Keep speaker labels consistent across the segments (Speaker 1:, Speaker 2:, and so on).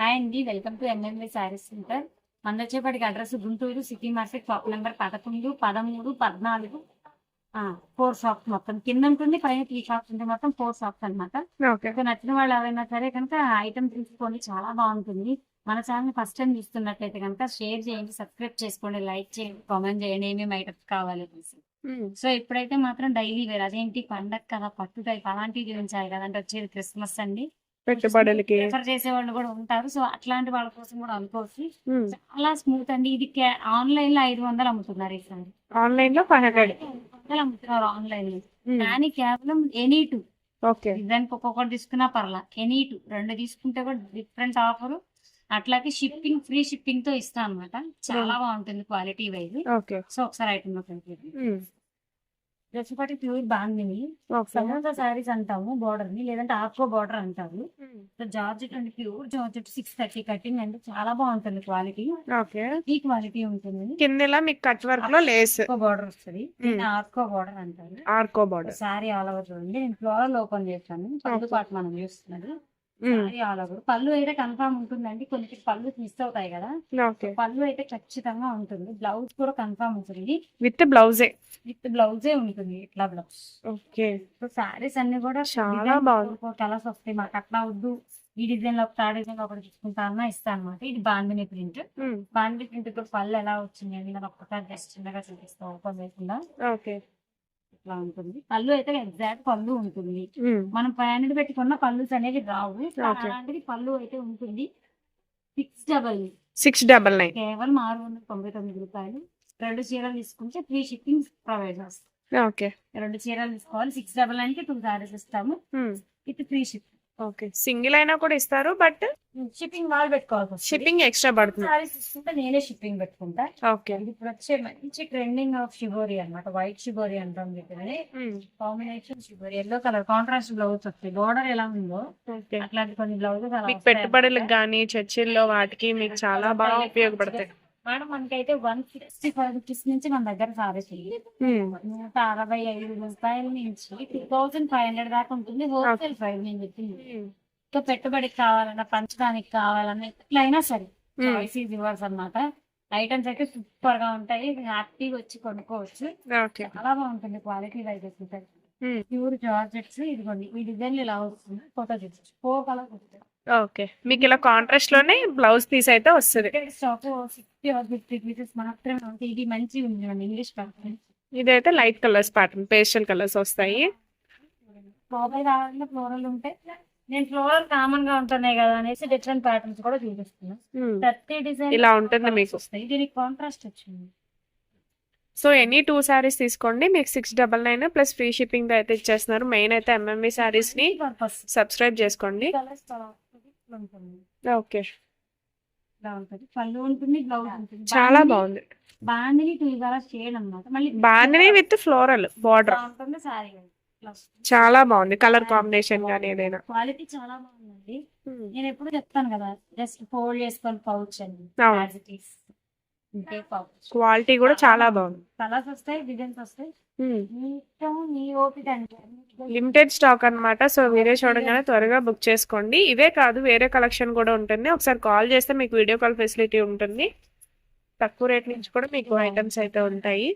Speaker 1: Hi అండి, welcome to MMV saris centre. మన వచ్చేప్పటికి address Guntur city market, shop number 11, 13, 14, 4 shops మొత్తం కింద ఉంటుంది, పైన 3 షాప్స్ ఉంటుంది, మొత్తం 4 షాప్స్ అనమాట.
Speaker 2: ఓకే.
Speaker 1: నచ్చిన వాళ్ళు ఎవరైనా సరే కనుక ఐటమ్ తీసుకోండి, చాలా బాగుంటుంది. మన ఛానల్ ఫస్ట్ టైం చూస్తున్నట్లయితే కనుక షేర్ చేయండి, సబ్స్క్రైబ్ చేసుకోండి, లైక్ చేయండి, కామెంట్ చేయండి ఏమేమి ఐటమ్స్ కావాలి అనేసి. సో ఇప్పుడైతే మాత్రం డైలీ వేర్, అదేంటి పండగ కదా, పట్టు టైప్ అలాంటివి చూపించాలి కదంటే వచ్చేది క్రిస్మస్ అండి.
Speaker 2: పెట్టుబడులకి
Speaker 1: ప్రిఫర్ చేసే వాళ్ళు కూడా ఉంటారు, సో అట్లాంటి వాళ్ళ కోసం కూడా అనుకోవచ్చు. చాలా స్మూత్ అండి. ఇది ఆన్లైన్ లో 500 అమ్ముతున్నారు ఈసారి.
Speaker 2: ఆన్లైన్ లో 500
Speaker 1: అమ్ముతున్నారు ఆన్లైన్ లో. కానీ కేవలం ఎనీ టూ
Speaker 2: ఓకే.
Speaker 1: డిజైన్ ఒక్కొక్కటి తీసుకున్నా పర్లా, ఎనీ టూ 2 తీసుకుంటే కూడా డిఫరెంట్ ఆఫర్. అట్లాగే షిప్పింగ్, ఫ్రీ షిప్పింగ్ తో ఇస్తాం అనమాట. చాలా బాగుంటుంది క్వాలిటీ వైజ్.
Speaker 2: ఓకే.
Speaker 1: సో ఒకసారి ఐటమ్ లో వచ్చేపాటి ప్యూర్ బాందిని సమోసా శారీస్ అంటాము, బోర్డర్ ని, లేదంటే ఆర్కో బోర్డర్ అంటారు. సో జార్జెట్ అండి, ప్యూర్ జార్జెట్ 630 కటింగ్ అండి, చాలా బాగుంటుంది క్వాలిటీ.
Speaker 2: ఓకే.
Speaker 1: ఈ క్వాలిటీ ఉంటుంది.
Speaker 2: కింద మీకు కట్ వర్క్ లో లేస్
Speaker 1: బోర్డర్ వస్తుంది, ఆర్కో బోర్డర్ అంటారు.
Speaker 2: Arko border
Speaker 1: sari all over చూడండి. నేను ఫ్లోరల్ ఓపెన్ చేస్తాను, పళ్ళు పాటు మనం చూస్తున్నది. Sari all over. పళ్ళు అయితే కన్ఫర్మ్ ఉంటుందండి, కొన్ని పళ్ళు మిస్ అవుతాయి కదా, పళ్ళు అయితే ఖచ్చితంగా ఉంటుంది. బ్లౌజ్ కూడా కన్ఫర్మ్ ఉంటుంది,
Speaker 2: విత్ బ్లౌజే.
Speaker 1: విత్ బ్లౌజే ఉంటుంది, ఇట్లా బ్లౌజ్.
Speaker 2: ఓకే.
Speaker 1: సో శారీస్ అన్ని కూడా
Speaker 2: చాలా బాగుంది.
Speaker 1: కలర్స్ వస్తాయి మాకు. అట్లా వద్దు, ఈ డిజైన్ లో ఒకటి, ఆ డిజైన్ లో ఒకటి తీసుకుంటా అన్న ఇస్తా అనమాట. ఇది బాందిని ప్రింట్. బాందిని ప్రింట్ తో పళ్ళు ఎలా వచ్చింది అని నేను ఒక్కసారి జస్ట్ చిన్నగా చూపిస్తాను ఓపెన్ చేయకుండా.
Speaker 2: ఓకే.
Speaker 1: ఇట్లా ఉంటుంది. పళ్ళు అయితే ఎగ్జాక్ట్ పళ్ళు ఉంటుంది. మనం 500 పెట్టుకున్న పళ్ళు అనేవి రావు, అలాంటిది పళ్ళు అయితే ఉంటుంది.
Speaker 2: 699
Speaker 1: కేవలం 699 రూపాయలు. 2 చీరలు తీసుకుంటే ఫ్రీ షిప్పింగ్ ప్రొవైడ్ చేస్తాం.
Speaker 2: ఓకే.
Speaker 1: 2 చీరలు తీసుకోవాలి. 699 కి 2 సారీస్ ఇస్తాము with free shipping.
Speaker 2: Okay. Single అయినా కూడా ఇస్తారు, బట్
Speaker 1: షిప్పింగ్ వాళ్ళు పెట్టుకోవాలి.
Speaker 2: షిప్పింగ్ ఎక్స్ట్రా పడుతుంది.
Speaker 1: సారీస్ తీసుకుంటే నేనే షిప్పింగ్ పెట్టుకుంటా.
Speaker 2: ఓకే.
Speaker 1: ఇది ఇప్పుడు వచ్చే మంచి ట్రెండింగ్ ఆఫ్ షిబోరి అనమాట. వైట్ షిబోరి అంటాం వీటిని. Combination shibori, yellow colour contrast blouse వస్తాయి. బోర్డర్ ఎలా ఉందో అట్లాంటి కొన్ని బ్లౌజెస్
Speaker 2: పెట్టుబడులకు గానీ చర్చిల్లో వాటికి మీకు చాలా బాగా ఉపయోగపడతాయి
Speaker 1: మేడం. మనకైతే 165 రూపీస్ నుంచి మన దగ్గర సారీస్ 165 రూపాయల నుంచి 2500 దాకా ఉంటుంది. హోల్సేల్ ప్రైస్ నేను చెప్పింది. ఇంకా పెట్టుబడికి కావాలన్నా, పంచడానికి కావాలన్నా, ఎట్లయినా సరే చాయిస్ ఈజ్ యువర్స్ అన్నమాట. ఐటమ్స్ అయితే సూపర్ గా ఉంటాయి, హ్యాపీగా వచ్చి కొనుక్కోవచ్చు. చాలా బాగుంటుంది క్వాలిటీ వైజ్ అయితే. Pure georgettes. ఇదిగోండి, ఈ డిజైన్ ఇలా వస్తుంది. ఫోటో చూపించు. 4 కలర్స్ వస్తాయి.
Speaker 2: ఓకే. మీకు ఇలా కాంట్రాస్ట్ లోనే బ్లౌజ్ పీస్ అయితే వస్తుంది.
Speaker 1: స్టాక్ 60 or 50 పీసెస్ మాత్రమే ఉంటాయి. ఇది మంచిగా ఉంది ఇంగ్లీష్ ప్యాటర్న్.
Speaker 2: ఇదైతే light colours pattern, pastel colours వస్తాయి.
Speaker 1: ఫ్లోరల్ కావాలంటే ఫ్లోరల్ ఉంటాయి. నేను ఫ్లోరల్ కామన్ గా ఉంటున్నాయి కదా అనేసి డిఫరెంట్ ప్యాటర్న్స్ కూడా చూపిస్తున్నాను. 30 డిజైన్
Speaker 2: ఇలా ఉంటుంది మీకు.
Speaker 1: దీనికి కాంట్రాస్ట్ వచ్చింది.
Speaker 2: సో ఎనీ 2 సారీస్ తీసుకోండి, మీకు 699 ప్లస్ ఫ్రీ షిప్పింగ్ తో అయితే ఇచ్చేస్తున్నారు. మెయిన్ అయితే ఎంఎంవి సారీస్ ని సబ్స్క్రైబ్ చేసుకోండి. ఓకే.
Speaker 1: పళ్ళు ఉంటుంది, బ్లౌజ్ ఉంటుంది.
Speaker 2: చాలా బాగుంది.
Speaker 1: బాందిని 2 కలర్స్ షేడ్ అన్నమాట. మళ్ళీ
Speaker 2: బాందిని విత్ ఫ్లోరల్ బార్డర్
Speaker 1: ఉంటుంది. సారీ
Speaker 2: చాలా బాగుంది. కలర్ కాంబినేషన్ గానీ ఏదైనా
Speaker 1: క్వాలిటీ చాలా బాగుందండి. నేను ఎప్పుడు చెప్తాను కదా, జస్ట్ ఫోల్డ్ చేసుకొని పౌచ్ అండి.
Speaker 2: క్వాలిటీ కూడా చాలా బాగుంది.
Speaker 1: కలర్స్ వస్తాయి, డిజైన్స్ వస్తాయి.
Speaker 2: లిమిటెడ్ స్టాక్ అన్నమాట. సో వీడియో చూడగానే త్వరగా బుక్ చేసుకోండి. ఇవే కాదు, వేరే కలెక్షన్ కూడా ఉంటుంది. ఒకసారి కాల్ చేస్తే మీకు వీడియో కాల్ ఫెసిలిటీ ఉంటుంది. తక్కువ రేట్ నుంచి కూడా మీకు ఐటమ్స్ అయితే ఉంటాయి.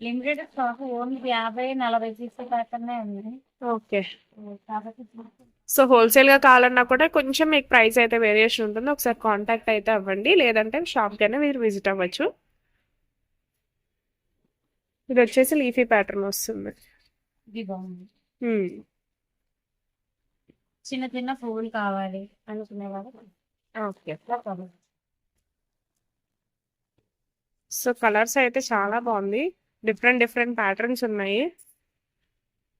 Speaker 1: లిమిటెడ్ స్టాక్ ఓన్లీ 50-40 పీసెస్ దాకానే ఉంది.
Speaker 2: ఓకే. సో హోల్సేల్ గా కావాలన్నా కూడా కొంచెం మీకు ప్రైస్ అయితే వేరియేషన్ ఉంటుంది. ఒకసారి కాంటాక్ట్ అయితే అవ్వండి, లేదంటే షాప్ కైనా మీరు విజిట్ అవ్వచ్చు. ఇది వచ్చేసి లీఫీ ప్యాటర్న్ వస్తుంది.
Speaker 1: ఇది బాగుంది. చిన్న చిన్న పువ్వులు కావాలి అనుకునే వాళ్ళు.
Speaker 2: ఓకే. సో కలర్స్ అయితే చాలా బాగుంది. డిఫరెంట్ డిఫరెంట్ ప్యాటర్న్స్ ఉన్నాయి.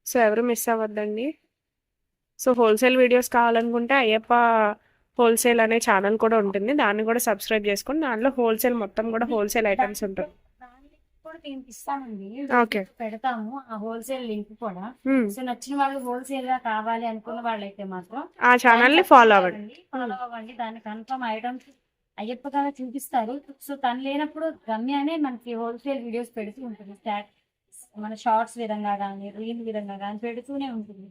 Speaker 2: సో ఎవరు మిస్ అవ్వద్దండి. సో హోల్సేల్ వీడియోస్ కావాలనుకుంటే అయ్యప్ప హోల్సేల్ అనే ఛానల్ కూడా ఉంటుంది, దాన్ని కూడా సబ్స్క్రైబ్ చేసుకుని దాంట్లో హోల్సేల్ మొత్తం కూడా హోల్సేల్ ఐటమ్స్ ఉంటుంది. ఓకే.
Speaker 1: పెడతాము ఆ హోల్సేల్ లింక్ కూడా. సో నచ్చిన వాళ్ళు హోల్సేల్ గా కావాలి అనుకున్న వాళ్ళైతే మాత్రం
Speaker 2: ఆ ఛానల్ ని ఫాలో అవ్వండి.
Speaker 1: దాని కన్ఫర్మ్ ఐటమ్స్ అయ్యప్ప కదా చూపిస్తారు. సో తను లేనప్పుడు గమ్యానే మనకి హోల్సేల్ వీడియోస్ పెడుతూ ఉంటుంది. మన షార్ట్స్ విధంగా కానీ, రీల్ విధంగా కానీ పెడుతూనే ఉంటుంది.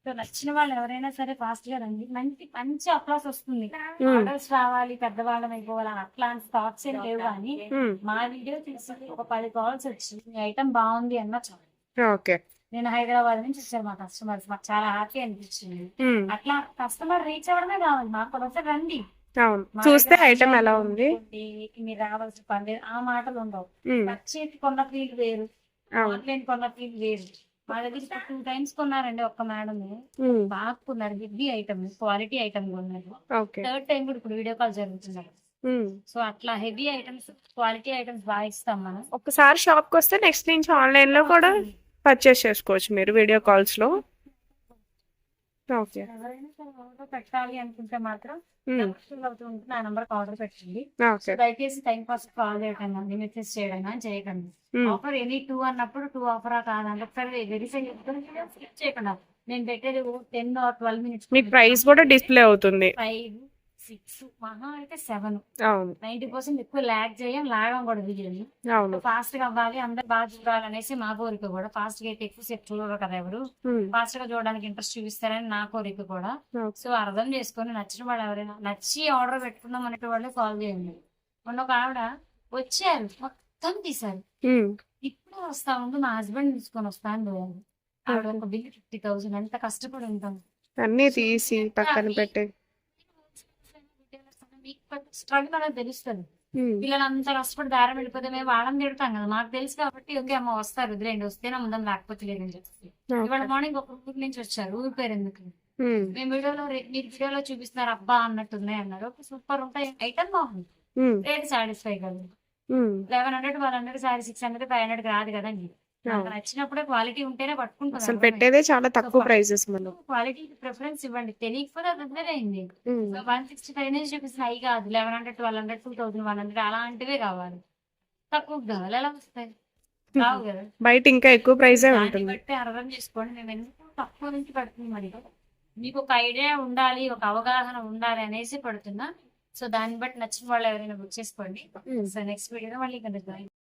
Speaker 1: సో నచ్చిన వాళ్ళు ఎవరైనా సరే ఫాస్ట్ గా రండి. మంచి మంచి అప్లాస్ వస్తుంది.
Speaker 2: Hmm.
Speaker 1: ఆర్డర్స్ రావాలి, పెద్దవాళ్ళం అయిపోవాలి అట్లాంటి థాట్స్ ఏం లేవు. కానీ
Speaker 2: Hmm.
Speaker 1: మా వీడియో చూసి ఒక 10 కాల్స్ వచ్చి మీ ఐటమ్ బాగుంది అన్న చాలు.
Speaker 2: ఓకే.
Speaker 1: నేను హైదరాబాద్ నుంచి వచ్చాను మా కస్టమర్స్, మాకు చాలా హ్యాపీ అనిపించింది. అట్లా కస్టమర్ రీచ్ అవ్వడమే కావాలి, మాకు ఒకసారి రండి.
Speaker 2: అవును,
Speaker 1: మా
Speaker 2: చూస్తే
Speaker 1: దగ్గర
Speaker 2: ఐటమ్ ఎలా
Speaker 1: online
Speaker 2: ఉంది.
Speaker 1: కొనుక్కోండి, మీరు రావాల్సిన పని లేదు, ఆ మాటలు ఉండవు.
Speaker 2: Hmm.
Speaker 1: నచ్చేది కొన్న ఫీల్ వేరు,
Speaker 2: అవును.
Speaker 1: ఆన్లైన్ కొన్న ఫీల్ వేరు. మా దగ్గర 2 times కొన్నారండి ఒక్క మేడం,
Speaker 2: Hmm.
Speaker 1: బాగా కొన్నారు. హెవీ ఐటమ్, క్వాలిటీ ఐటమ్ కొన్నారు.
Speaker 2: ఓకే.
Speaker 1: 3rd టైం కూడా ఇప్పుడు వీడియో కాల్ జరుగుతున్నారు.
Speaker 2: Hmm.
Speaker 1: సో అట్లా హెవీ ఐటమ్స్, క్వాలిటీ ఐటమ్స్ బాగా ఇస్తాం మనం.
Speaker 2: ఒకసారి షాప్ కి వస్తే నెక్స్ట్ నుంచి ఆన్లైన్ లో కూడా పర్చేస్ చేసుకోవచ్చు మీరు వీడియో కాల్స్ లో. ఓకే.
Speaker 1: ఎవరైనా సరే ఆర్డర్ పెట్టాలి అనుకుంటే మాత్రం
Speaker 2: Hmm.
Speaker 1: అవుతుంది, నా నెంబర్ ఆర్డర్ పెట్టండి.
Speaker 2: ఓకే.
Speaker 1: దయచేసి టైం పాస్ కాల్ చేయడం కానీ మెసేజ్ చేయడం కానీ చేయకండి.
Speaker 2: Hmm.
Speaker 1: ఆఫర్ ఎనీ 2 అన్నప్పుడు 2 ఆఫరా కాదండి ఒకసారి వెరిఫై స్కిప్ చేయకుండా. నేను పెట్టేది 10 or 12 minutes.
Speaker 2: మీకు ప్రైస్ కూడా డిస్ప్లే అవుతుంది.
Speaker 1: 5, 6 మహా అయితే 7.
Speaker 2: అవును.
Speaker 1: 90% ఎక్కువ ల్యాగ్ చేయం, లాగం కూడా వీడియోని.
Speaker 2: అవును.
Speaker 1: ఫాస్ట్ గా అవ్వాలి, అందరు బాగా చూడాలనేసి మా కోరిక కూడా. ఫాస్ట్ గా అయితే ఎక్కువ సేపు చూడరు కదా ఎవరు,
Speaker 2: Hmm.
Speaker 1: ఫాస్ట్ గా చూడడానికి ఇంట్రెస్ట్ చూపిస్తారని నా కోరిక కూడా.
Speaker 2: Okay.
Speaker 1: సో అర్థం చేసుకొని నచ్చిన వాళ్ళు ఎవరైనా నచ్చి ఆర్డర్ పెట్టుకుందాం అనే వాళ్ళే కాల్ చేయండి. మొన్న ఒక ఆవిడ వచ్చారు, మొత్తం తీశారు.
Speaker 2: Hmm.
Speaker 1: ఇప్పుడే వస్తా ఉండు, మా హస్బెండ్ తీసుకొని వస్తాను పోయారు. ఆవిడ ఒక బిల్ 50,000, ఎంత కష్టపడి ఉంటాం.
Speaker 2: అన్నీ తీసి పక్కన పెట్టి.
Speaker 1: స్ట్రగుల్ అనేది తెలుస్తుంది.
Speaker 2: Hmm.
Speaker 1: పిల్లలు అంతా కష్టపడి దారం వెళ్ళిపోతే మేము వాళ్ళని తిడతాం కదా, మాకు తెలుసు కాబట్టి ఓకే అమ్మ వస్తారు వదిలేండి, వస్తేనే ఉందాం లేకపోతే లేదని చెప్పి. ఇవాళ మార్నింగ్ ఒక ఊరి నుంచి వచ్చారు. ఊరి పేరు ఎందుకు,
Speaker 2: Hmm.
Speaker 1: మేము వీడియోలో మీరు వీడియోలో చూపిస్తున్నారు అబ్బా అన్నట్టున్నాయి అన్నారు. సూపర్ ఉంటాయి, ఐటమ్ బాగుంది,
Speaker 2: Hmm.
Speaker 1: రేట్ సాటిస్ఫై కదా.
Speaker 2: Hmm.
Speaker 1: 1100 1200 సారీ 600 500 రాదు కదండి. నాకు నచ్చినప్పుడే క్వాలిటీ ఉంటేనే
Speaker 2: అసలు
Speaker 1: పట్టుకుంటాను.
Speaker 2: పెట్టేదే చాలా తక్కువ ప్రైజెస్ మనం.
Speaker 1: క్వాలిటీ ప్రిఫరెన్స్ ఇవ్వండి, తెలియకపోతే అది వదిలేయండి.
Speaker 2: Hmm.
Speaker 1: 165 నుంచి చూపిస్తున్న అవి కాదు, 1100 1200 2100 అలాంటివే కావాలి. తక్కువ కావాలి, ఎలా వస్తాయి, రావు కదా.
Speaker 2: బయట ఇంకా ఎక్కువ ప్రైజే
Speaker 1: దాన్ని
Speaker 2: ఉంటుంది.
Speaker 1: బట్టి అర్థం చేసుకోండి, మేము ఎందుకు తక్కువ నుంచి పడుతుంది. మరి మీకు ఒక ఐడియా ఉండాలి, ఒక అవగాహన ఉండాలి అనేసి పడుతున్నా. సో దాన్ని బట్టి నచ్చిన వాళ్ళు ఎవరైనా బుక్ చేసుకోండి.
Speaker 2: Hmm.
Speaker 1: సో నెక్స్ట్ వీడియోలో మళ్ళీ కలుద్దాం.